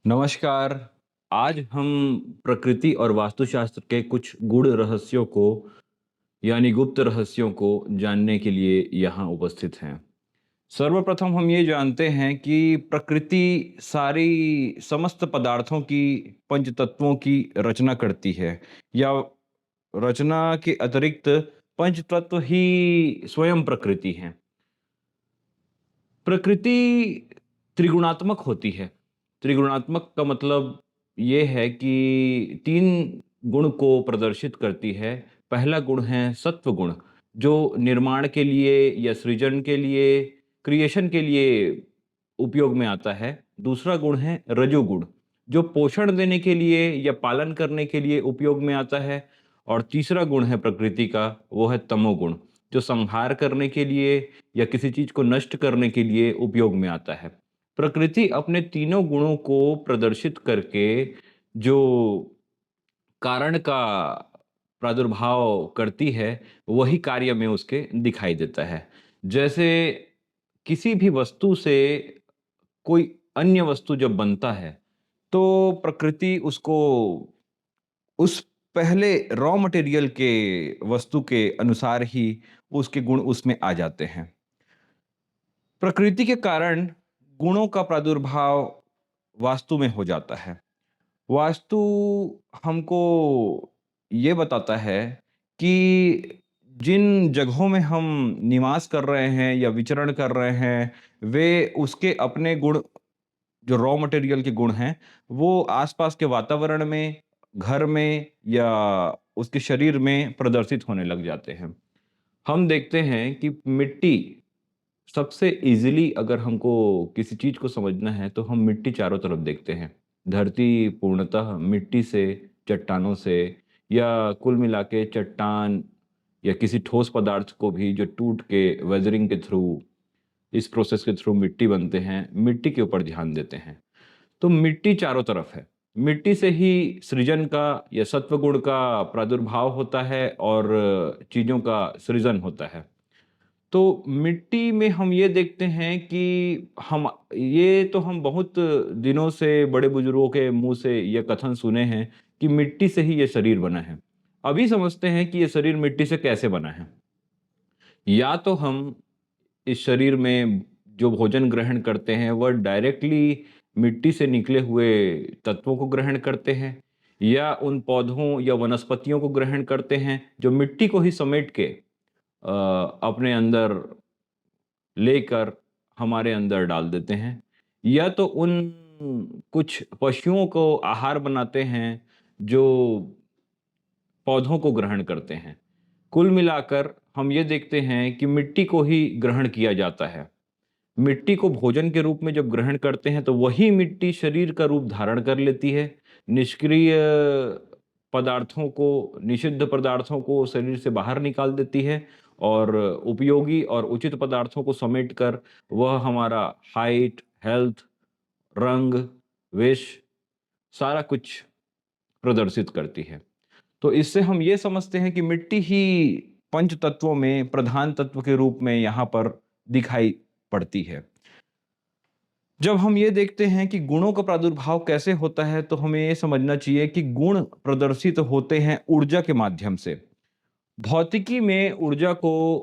नमस्कार। आज हम प्रकृति और वास्तुशास्त्र के कुछ गूढ़ रहस्यों को यानी गुप्त रहस्यों को जानने के लिए यहाँ उपस्थित हैं। सर्वप्रथम हम ये जानते हैं कि प्रकृति सारी समस्त पदार्थों की पंच तत्वों की रचना करती है या रचना के अतिरिक्त पंच तत्व ही स्वयं प्रकृति हैं। प्रकृति त्रिगुणात्मक होती है। त्रिगुणात्मक का मतलब ये है कि 3 गुण को प्रदर्शित करती है। पहला गुण है सत्व गुण, जो निर्माण के लिए या सृजन के लिए, क्रिएशन के लिए उपयोग में आता है। दूसरा गुण है रजोगुण, जो पोषण देने के लिए या पालन करने के लिए उपयोग में आता है। और तीसरा गुण है प्रकृति का, वो है तमोगुण, जो संहार करने के लिए या किसी चीज को नष्ट करने के लिए उपयोग में आता है। प्रकृति अपने तीनों गुणों को प्रदर्शित करके जो कारण का प्रादुर्भाव करती है, वही कार्य में उसके दिखाई देता है। जैसे किसी भी वस्तु से कोई अन्य वस्तु जब बनता है, तो प्रकृति उसको उस पहले रॉ मटेरियल के वस्तु के अनुसार ही उसके गुण उसमें आ जाते हैं। प्रकृति के कारण गुणों का प्रादुर्भाव वास्तु में हो जाता है। वास्तु हमको ये बताता है कि जिन जगहों में हम निवास कर रहे हैं या विचरण कर रहे हैं, वे उसके अपने गुण, जो रॉ मटेरियल के गुण हैं, वो आसपास के वातावरण में, घर में या उसके शरीर में प्रदर्शित होने लग जाते हैं। हम देखते हैं कि मिट्टी सबसे ईज़िली, अगर हमको किसी चीज़ को समझना है, तो हम मिट्टी चारों तरफ देखते हैं। धरती पूर्णतः मिट्टी से, चट्टानों से या कुल मिला के चट्टान या किसी ठोस पदार्थ को भी जो टूट के वेदरिंग के थ्रू, इस प्रोसेस के थ्रू मिट्टी बनते हैं, मिट्टी के ऊपर ध्यान देते हैं। तो मिट्टी चारों तरफ है। मिट्टी से ही सृजन का या सत्वगुण का प्रादुर्भाव होता है और चीज़ों का सृजन होता है। तो मिट्टी में हम ये देखते हैं कि हम ये तो हम बहुत दिनों से बड़े-बुजुर्गों के मुँह से ये कथन सुने हैं कि मिट्टी से ही ये शरीर बना है। अभी समझते हैं कि ये शरीर मिट्टी से कैसे बना है। या तो हम इस शरीर में जो भोजन ग्रहण करते हैं, वह डायरेक्टली मिट्टी से निकले हुए तत्वों को ग्रहण करते हैं, या उन पौधों या वनस्पतियों को ग्रहण करते हैं, जो मिट्टी को ही समेट के अपने अंदर लेकर हमारे अंदर डाल देते हैं, या तो उन कुछ पशुओं को आहार बनाते हैं जो पौधों को ग्रहण करते हैं। कुल मिलाकर हम ये देखते हैं कि मिट्टी को ही ग्रहण किया जाता है। मिट्टी को भोजन के रूप में जब ग्रहण करते हैं, तो वही मिट्टी शरीर का रूप धारण कर लेती है। निष्क्रिय पदार्थों को, निषिद्ध पदार्थों को शरीर से बाहर निकाल देती है और उपयोगी और उचित पदार्थों को समेटकर वह हमारा हाइट, हेल्थ, रंग, वेश, सारा कुछ प्रदर्शित करती है। तो इससे हम ये समझते हैं कि मिट्टी ही पंच तत्वों में प्रधान तत्व के रूप में यहाँ पर दिखाई पड़ती है। जब हम ये देखते हैं कि गुणों का प्रादुर्भाव कैसे होता है, तो हमें ये समझना चाहिए कि गुण प्रदर्शित होते हैं ऊर्जा के माध्यम से। भौतिकी में ऊर्जा को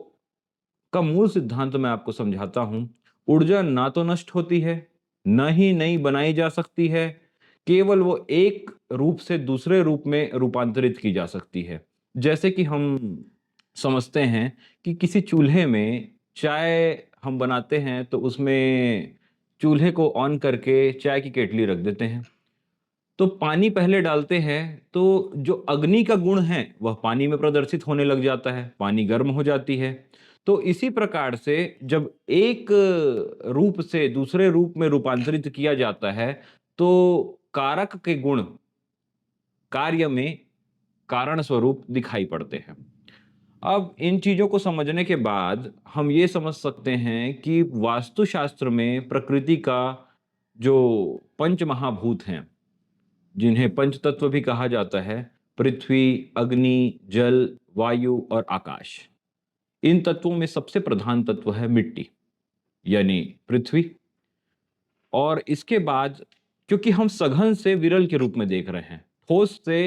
का मूल सिद्धांत मैं आपको समझाता हूँ। ऊर्जा ना तो नष्ट होती है, न ही नई बनाई जा सकती है। केवल वो एक रूप से दूसरे रूप में रूपांतरित की जा सकती है। जैसे कि हम समझते हैं कि किसी चूल्हे में चाय हम बनाते हैं, तो उसमें चूल्हे को ऑन करके चाय की केतली रख देते हैं। तो पानी पहले डालते हैं, तो जो अग्नि का गुण है, वह पानी में प्रदर्शित होने लग जाता है, पानी गर्म हो जाती है। तो इसी प्रकार से जब एक रूप से दूसरे रूप में रूपांतरित किया जाता है, तो कारक के गुण कार्य में कारण स्वरूप दिखाई पड़ते हैं। अब इन चीज़ों को समझने के बाद हम ये समझ सकते हैं कि वास्तुशास्त्र में प्रकृति का जो पंच महाभूत हैं, जिन्हें पंचतत्व भी कहा जाता है, पृथ्वी, अग्नि, जल, वायु और आकाश। इन तत्वों में सबसे प्रधान तत्व है मिट्टी, यानी पृथ्वी। और इसके बाद क्योंकि हम सघन से विरल के रूप में देख रहे हैं, ठोस से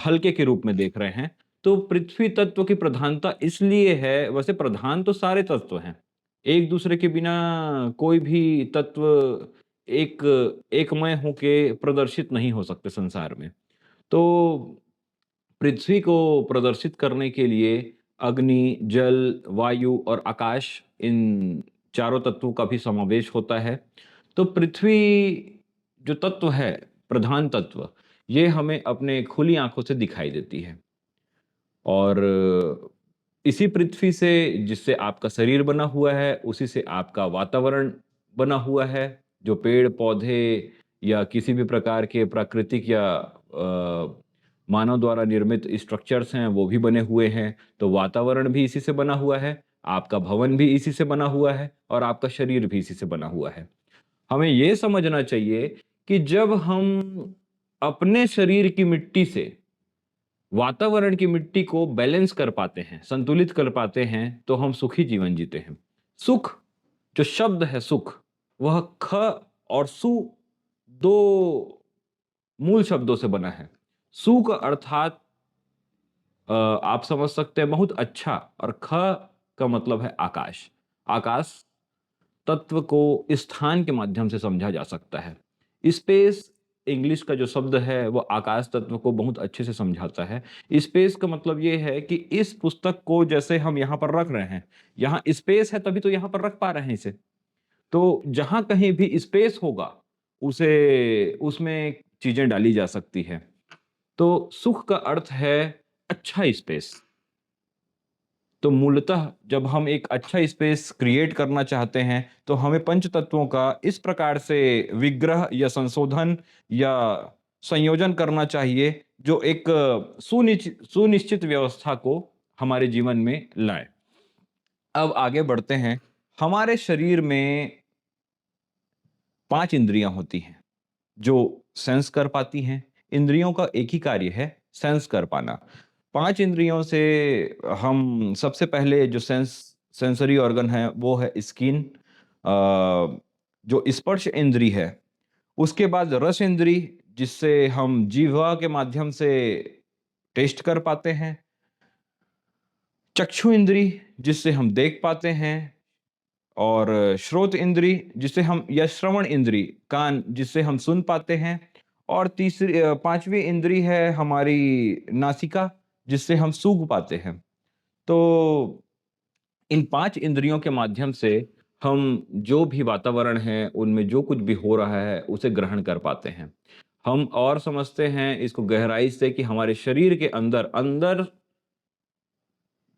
हल्के के रूप में देख रहे हैं। तो पृथ्वी तत्व की प्रधानता इसलिए है, वैसे प्रधान तो सारे तत्व हैं। एक दूसरे के बिना कोई भी तत्व एक एकमय होके प्रदर्शित नहीं हो सकते संसार में। तो पृथ्वी को प्रदर्शित करने के लिए अग्नि, जल, वायु और आकाश, इन चारों तत्वों का भी समावेश होता है। तो पृथ्वी जो तत्व है, प्रधान तत्व, ये हमें अपने खुली आँखों से दिखाई देती है। और इसी पृथ्वी से, जिससे आपका शरीर बना हुआ है, उसी से आपका वातावरण बना हुआ है। जो पेड़-पौधे या किसी भी प्रकार के प्राकृतिक या मानव द्वारा निर्मित स्ट्रक्चर्स हैं, वो भी बने हुए हैं। तो वातावरण भी इसी से बना हुआ है, आपका भवन भी इसी से बना हुआ है और आपका शरीर भी इसी से बना हुआ है। हमें ये समझना चाहिए कि जब हम अपने शरीर की मिट्टी से वातावरण की मिट्टी को बैलेंस कर पाते हैं, संतुलित कर पाते हैं, तो हम सुखी जीवन जीते हैं। सुख, जो शब्द है सुख, वह ख और सु 2 मूल शब्दों से बना है। सुख अर्थात आप समझ सकते हैं बहुत अच्छा, और ख का मतलब है आकाश। आकाश तत्व को स्थान के माध्यम से समझा जा सकता है। स्पेस, इंग्लिश का जो शब्द है वो आकाश तत्व को बहुत अच्छे से समझाता है। स्पेस का मतलब ये है कि इस पुस्तक को जैसे हम यहाँ पर रख रहे हैं, यहाँ स्पेस है तभी तो यहाँ पर रख पा रहे हैं इसे। तो जहाँ कहीं भी स्पेस होगा, उसे उसमें चीज़ें डाली जा सकती हैं। तो सुख का अर्थ है अच्छा स्पेस। तो मूलतः जब हम एक अच्छा स्पेस क्रिएट करना चाहते हैं, तो हमें पंच तत्वों का इस प्रकार से विग्रह या संशोधन या संयोजन करना चाहिए, जो एक सुनिश्चित व्यवस्था को हमारे जीवन में लाए। अब आगे बढ़ते हैं। हमारे शरीर में 5 इंद्रियाँ होती हैं, जो सेंस कर पाती हैं। इंद्रियों का एक ही कार्य है, सेंस कर पाना। 5 इंद्रियों से हम सबसे पहले जो सेंसरी ऑर्गन है वो है स्किन, जो स्पर्श इंद्री है। उसके बाद रस इंद्री, जिससे हम जिह्वा के माध्यम से टेस्ट कर पाते हैं। चक्षु इंद्री, जिससे हम देख पाते हैं। और श्रोत इंद्री, जिसे हम, या श्रवण इंद्री, कान, जिससे हम सुन पाते हैं। और तीसरी 5वीं इंद्री है हमारी नासिका, जिससे हम सूंघ पाते हैं। तो इन 5 इंद्रियों के माध्यम से हम जो भी वातावरण है, उनमें जो कुछ भी हो रहा है, उसे ग्रहण कर पाते हैं। हम और समझते हैं इसको गहराई से कि हमारे शरीर के अंदर अंदर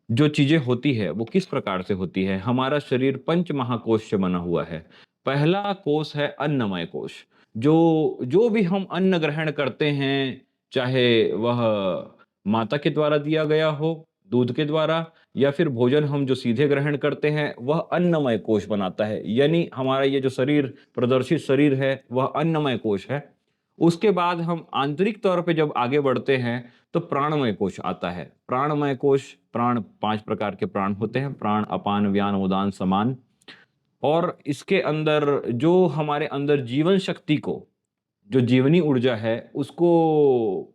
जो चीज़ें होती है, वो किस प्रकार से होती है। हमारा शरीर पंच महाकोश से बना हुआ है। पहला कोश है अन्नमय कोश। जो जो भी हम अन्न ग्रहण करते हैं, चाहे वह माता के द्वारा दिया गया हो, दूध के द्वारा, या फिर भोजन हम जो सीधे ग्रहण करते हैं, वह अन्नमय कोश बनाता है। यानी हमारा ये जो शरीर, प्रदर्शित शरीर है, वह अन्नमय कोश है। उसके बाद हम आंतरिक तौर पे जब आगे बढ़ते हैं, तो प्राणमय कोश आता है। प्राणमय कोश, प्राण 5 प्रकार के प्राण होते हैं, प्राण, अपान, व्यान, उदान, समान। और इसके अंदर जो हमारे अंदर जीवन शक्ति को, जो जीवनी ऊर्जा है, उसको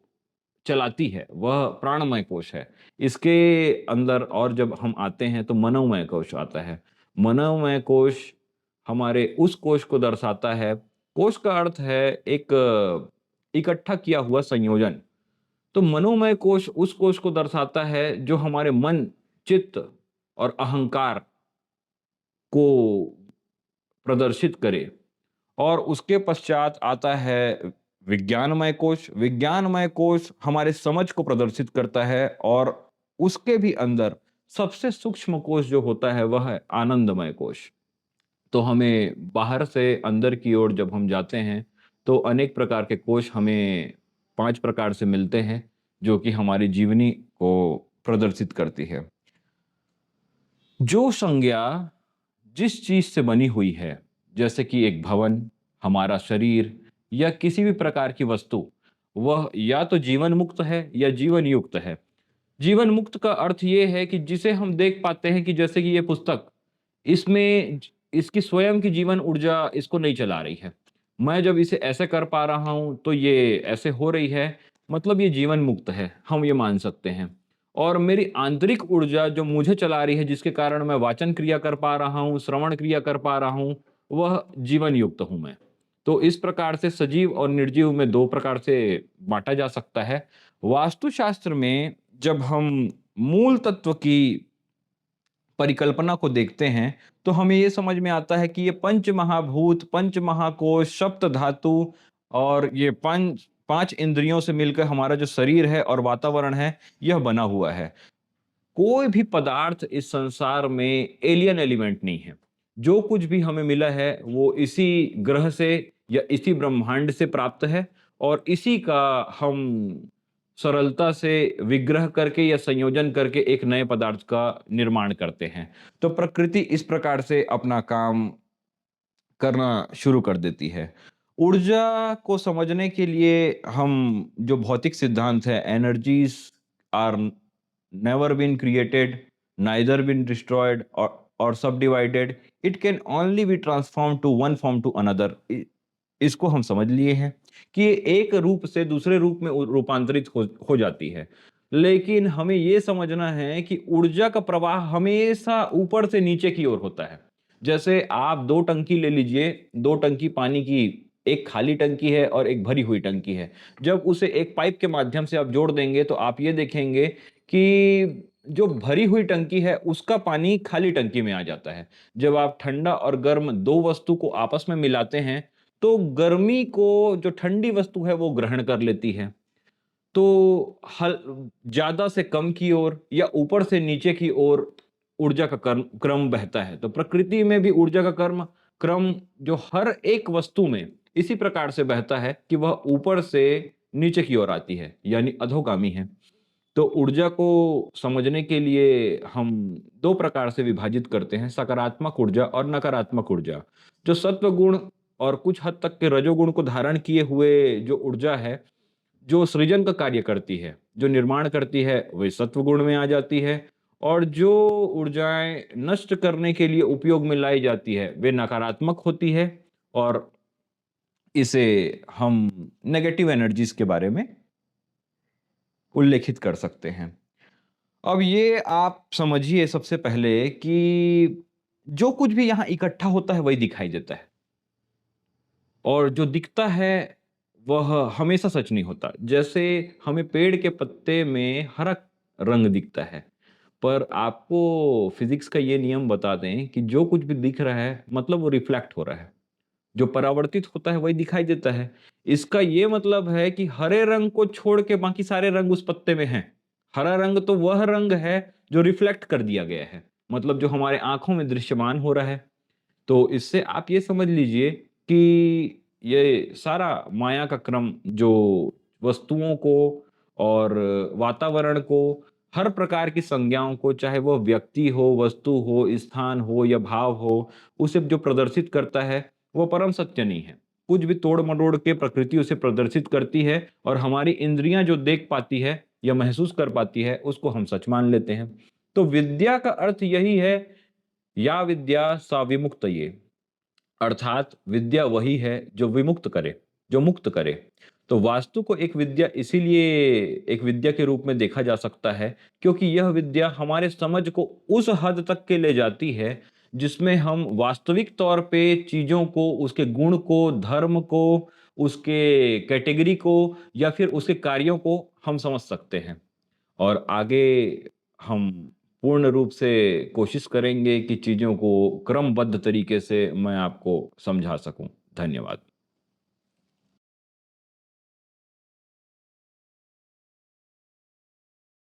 चलाती है, वह प्राणमय कोश है। इसके अंदर और जब हम आते हैं तो मनोमय कोश आता है। मनोमय कोश हमारे उस कोश को दर्शाता है। कोश का अर्थ है एक इकट्ठा किया हुआ संयोजन। तो मनोमय कोश उस कोश को दर्शाता है जो हमारे मन, चित्त और अहंकार को प्रदर्शित करे। और उसके पश्चात आता है विज्ञानमय कोश। विज्ञानमय कोश हमारे समझ को प्रदर्शित करता है, और उसके भी अंदर सबसे सूक्ष्म कोश जो होता है वह है आनंदमय कोश। तो हमें बाहर से अंदर की ओर जब हम जाते हैं, तो अनेक प्रकार के कोश हमें 5 प्रकार से मिलते हैं, जो कि हमारी जीवनी को प्रदर्शित करती है। जो संज्ञा जिस चीज़ से बनी हुई है, जैसे कि एक भवन, हमारा शरीर या किसी भी प्रकार की वस्तु, वह या तो जीवन मुक्त है या जीवन युक्त है। जीवन मुक्त का अर्थ ये है कि जिसे हम देख पाते हैं कि जैसे कि ये पुस्तक, इसमें इसकी स्वयं की जीवन ऊर्जा इसको नहीं चला रही है। मैं जब इसे ऐसे कर पा रहा हूँ, तो ये ऐसे हो रही है, मतलब ये जीवन मुक्त है, हम ये मान सकते हैं। और मेरी आंतरिक ऊर्जा जो मुझे चला रही है, जिसके कारण मैं वाचन क्रिया कर पा रहा हूँ, श्रवण क्रिया कर पा रहा हूँ, वह जीवन युक्त हूँ मैं। तो इस प्रकार से सजीव और निर्जीव में 2 प्रकार से बाँटा जा सकता है। वास्तुशास्त्र में जब हम मूल तत्व की परिकल्पना को देखते हैं, तो हमें ये समझ में आता है कि ये पंच महाभूत, पंच महाकोश, सप्त धातु और ये 5 इंद्रियों से मिलकर हमारा जो शरीर है और वातावरण है, यह बना हुआ है। कोई भी पदार्थ इस संसार में एलियन एलिमेंट नहीं है। जो कुछ भी हमें मिला है, वो इसी ग्रह से या इसी ब्रह्मांड से प्राप्त है और इसी का हम सरलता से विग्रह करके या संयोजन करके एक नए पदार्थ का निर्माण करते हैं। तो प्रकृति इस प्रकार से अपना काम करना शुरू कर देती है। ऊर्जा को समझने के लिए हम जो भौतिक सिद्धांत है, energies are never been created, neither been destroyed और subdivided, it can only be transformed to one form to another. इसको हम समझ लिए हैं कि ये एक रूप से दूसरे रूप में रूपांतरित हो जाती है। लेकिन हमें ये समझना है कि ऊर्जा का प्रवाह हमेशा ऊपर से नीचे की ओर होता है। जैसे आप 2 टंकी ले लीजिए, 2 टंकी पानी की, एक खाली टंकी है और एक भरी हुई टंकी है। जब उसे एक पाइप के माध्यम से आप जोड़ देंगे, तो आप ये देखेंगे कि जो भरी हुई टंकी है, उसका पानी खाली टंकी में आ जाता है। जब आप ठंडा और गर्म 2 वस्तु को आपस में मिलाते हैं, तो गर्मी को जो ठंडी वस्तु है, वो ग्रहण कर लेती है। तो हल ज़्यादा से कम की ओर या ऊपर से नीचे की ओर ऊर्जा का क्रम बहता है। तो प्रकृति में भी ऊर्जा का क्रम जो हर एक वस्तु में इसी प्रकार से बहता है कि वह ऊपर से नीचे की ओर आती है, यानी अधोगामी है। तो ऊर्जा को समझने के लिए हम 2 प्रकार से विभाजित करते हैं, सकारात्मक ऊर्जा और नकारात्मक ऊर्जा। जो सत्व गुण और कुछ हद तक के रजोगुण को धारण किए हुए जो ऊर्जा है, जो सृजन का कार्य करती है, जो निर्माण करती है, वही सत्व गुण में आ जाती है और जो ऊर्जाएँ नष्ट करने के लिए उपयोग में लाई जाती है, वे नकारात्मक होती है और इसे हम नेगेटिव एनर्जीज़ के बारे में उल्लेखित कर सकते हैं। अब ये आप समझिए सबसे पहले कि जो कुछ भी यहाँ इकट्ठा होता है, वही दिखाई देता है और जो दिखता है, वह हमेशा सच नहीं होता। जैसे हमें पेड़ के पत्ते में हरा रंग दिखता है, पर आपको फिज़िक्स का ये नियम बता दें कि जो कुछ भी दिख रहा है, मतलब वो रिफ्लेक्ट हो रहा है। जो परावर्तित होता है, वही दिखाई देता है। इसका ये मतलब है कि हरे रंग को छोड़ के बाकी सारे रंग उस पत्ते में हैं। हरा रंग तो वह रंग है जो रिफ्लेक्ट कर दिया गया है, मतलब जो हमारे आँखों में दृश्यमान हो रहा है। तो इससे आप ये समझ लीजिए कि ये सारा माया का क्रम जो वस्तुओं को और वातावरण को, हर प्रकार की संज्ञाओं को, चाहे वो व्यक्ति हो, वस्तु हो, स्थान हो या भाव हो, उसे जो प्रदर्शित करता है, वो परम सत्य नहीं है। कुछ भी तोड़-मरोड़ के प्रकृति उसे प्रदर्शित करती है और हमारी इंद्रियाँ जो देख पाती है या महसूस कर पाती है, उसको हम सच मान लेते हैं। तो विद्या का अर्थ यही है, या विद्या सा विमुक्तये, अर्थात विद्या वही है जो विमुक्त करे, जो मुक्त करे। तो वास्तु को एक विद्या इसीलिए एक विद्या के रूप में देखा जा सकता है, क्योंकि यह विद्या हमारे समझ को उस हद तक के ले जाती है, जिसमें हम वास्तविक तौर पे चीज़ों को, उसके गुण को, धर्म को, उसके कैटेगरी को या फिर उसके कार्यों को हम समझ सकते हैं। और आगे हम पूर्ण रूप से कोशिश करेंगे कि चीज़ों को क्रमबद्ध तरीके से मैं आपको समझा सकूँ। धन्यवाद।